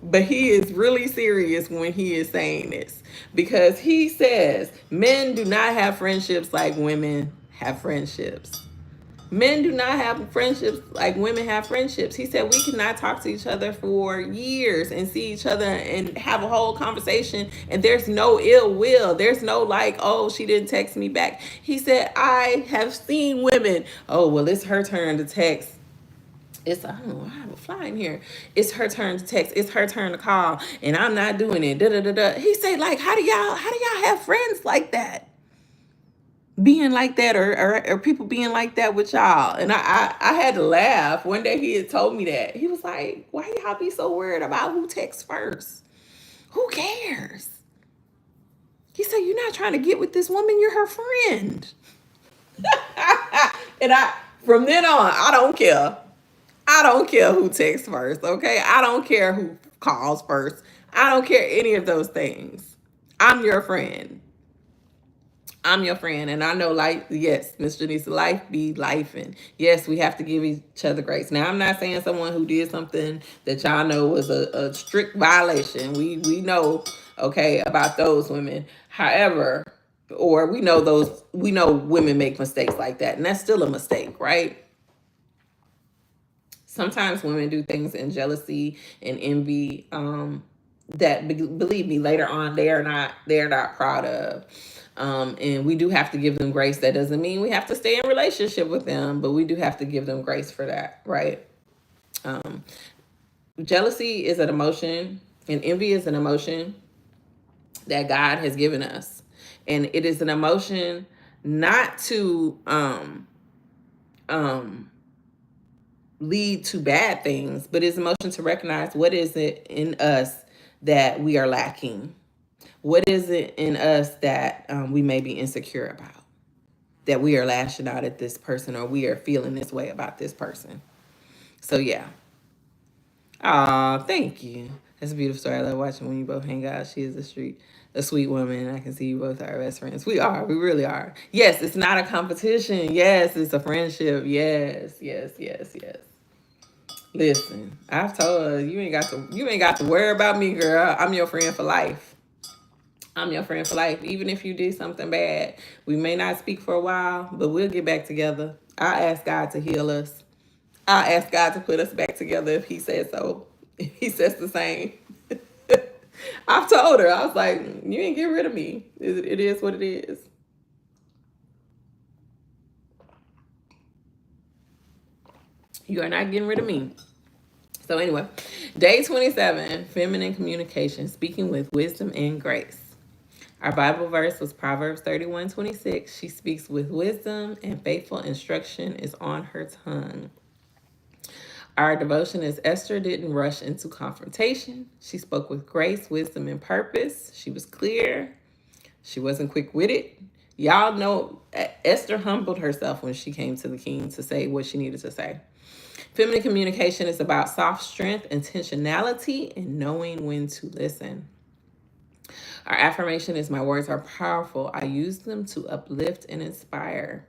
Speaker 1: But he is really serious when he is saying this because he says men do not have friendships like women have friendships. Men do not have friendships like women have friendships. He said we cannot talk to each other for years and see each other and have a whole conversation and there's no ill will. There's no like, oh, she didn't text me back. He said, I have seen women, oh, well, it's her turn to text. It's, I don't know, I have a fly in here. It's her turn to text. It's her turn to call, and I'm not doing it. Da da da da. He said, like, how do y'all have friends like that? Being like that, or people being like that with y'all. And I had to laugh. One day he had told me that. He was like, why y'all be so worried about who texts first? Who cares? He said, you're not trying to get with this woman, you're her friend. And from then on, I don't care. I don't care who texts first, okay? I don't care who calls first. I don't care any of those things. I'm your friend. I'm your friend. And I know, like, yes, Miss Janice, life be life. And yes, we have to give each other grace. Now, I'm not saying someone who did something that y'all know was a strict violation. We know, okay, about those women. However, or we know women make mistakes like that. And that's still a mistake, right? Sometimes women do things in jealousy and envy that, believe me, later on they're not proud of. And we do have to give them grace. That doesn't mean we have to stay in relationship with them, but we do have to give them grace for that, right? Jealousy is an emotion, and envy is an emotion that God has given us, and it is an emotion not to lead to bad things, but it's emotion to recognize what is it in us that we are lacking. What is it in us that we may be insecure about? That we are lashing out at this person, or we are feeling this way about this person. So yeah. Aw, thank you. That's a beautiful story. I love watching when you both hang out. She is a sweet woman. I can see you both are best friends. We are. We really are. Yes, it's not a competition. Yes, it's a friendship. Yes, yes, yes, yes. Listen, I've told her you ain't got to worry about me, girl. I'm your friend for life. I'm your friend for life. Even if you did something bad, we may not speak for a while, but we'll get back together. I ask God to heal us. I ask God to put us back together if He says so. If He says the same. I've told her, I was like, you ain't get rid of me. It is what it is. You are not getting rid of me. So anyway, day 27, feminine communication, speaking with wisdom and grace. Our Bible verse was Proverbs 31:26. She speaks with wisdom, and faithful instruction is on her tongue. Our devotion is Esther didn't rush into confrontation. She spoke with grace, wisdom, and purpose. She was clear. She wasn't quick witted. Y'all know Esther humbled herself when she came to the king to say what she needed to say. Feminine communication is about soft strength, intentionality, and knowing when to listen. Our affirmation is my words are powerful. I use them to uplift and inspire.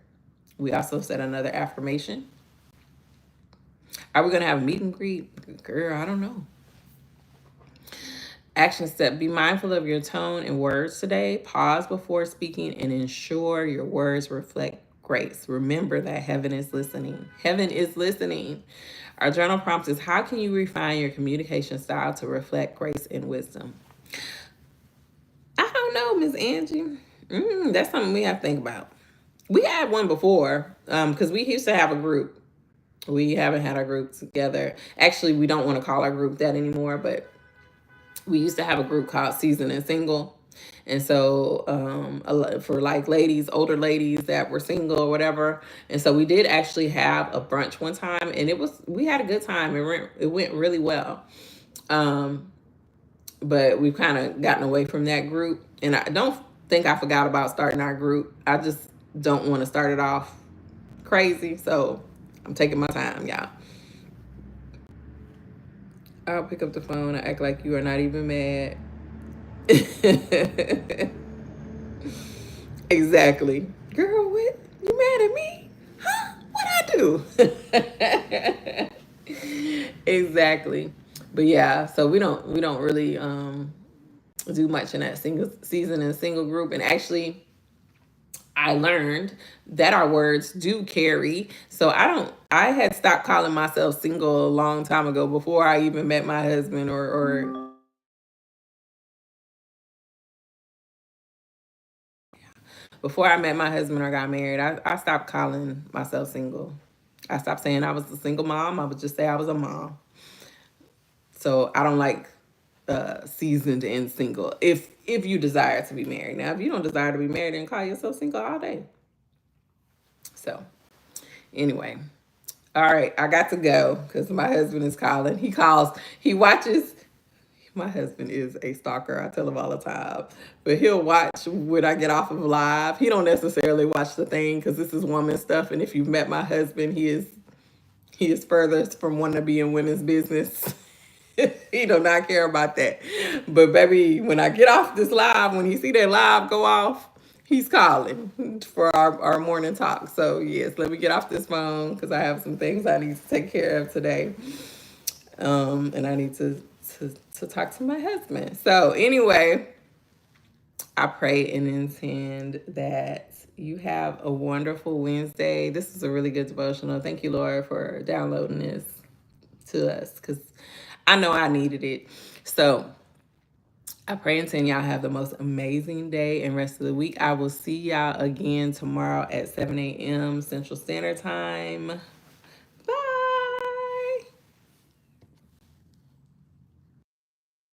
Speaker 1: We also said another affirmation. Are we going to have a meet and greet? Girl, I don't know. Action step, be mindful of your tone and words today. Pause before speaking and ensure your words reflect grace. Remember that heaven is listening. Heaven is listening. Our journal prompt is, how can you refine your communication style to reflect grace and wisdom? I don't know, Miss Angie. That's something we have to think about. We had one before because we used to have a group. We haven't had our group together. Actually, we don't want to call our group that anymore, but we used to have a group called Seasoned and Single. And so for like ladies, older ladies that were single or whatever. And so we did actually have a brunch one time, and we had a good time. It went really well. But we've kind of gotten away from that group. And I don't think I forgot about starting our group. I just don't want to start it off crazy. So I'm taking my time, y'all. I'll pick up the phone and act like you are not even mad. Exactly. Girl, what? You mad at me? Huh? What I do? Exactly. But yeah, so we don't really do much in that single season and single group. And actually I learned that our words do carry. So I had stopped calling myself single a long time ago before I even met my husband or before I met my husband or got married. I stopped calling myself single. I stopped saying I was a single mom. I would just say I was a mom. So I don't like seasoned and single. If you desire to be married. Now, if you don't desire to be married, then call yourself single all day. So anyway. All right, I got to go because my husband is calling. He watches. My husband is a stalker. I tell him all the time. But he'll watch when I get off of live. He don't necessarily watch the thing because this is woman stuff. And if you've met my husband, he is furthest from wanting to be in women's business. He do not care about that. But baby, when I get off this live, when he see that live go off, he's calling for our morning talk. So yes, let me get off this phone because I have some things I need to take care of today. And I need to talk to my husband. So anyway, I pray and intend that you have a wonderful Wednesday. This is a really good devotional. Thank you, Lord, for downloading this to us because I know I needed it. So I pray and intend y'all have the most amazing day and rest of the week. I will see y'all again tomorrow at 7 a.m. Central Standard Time.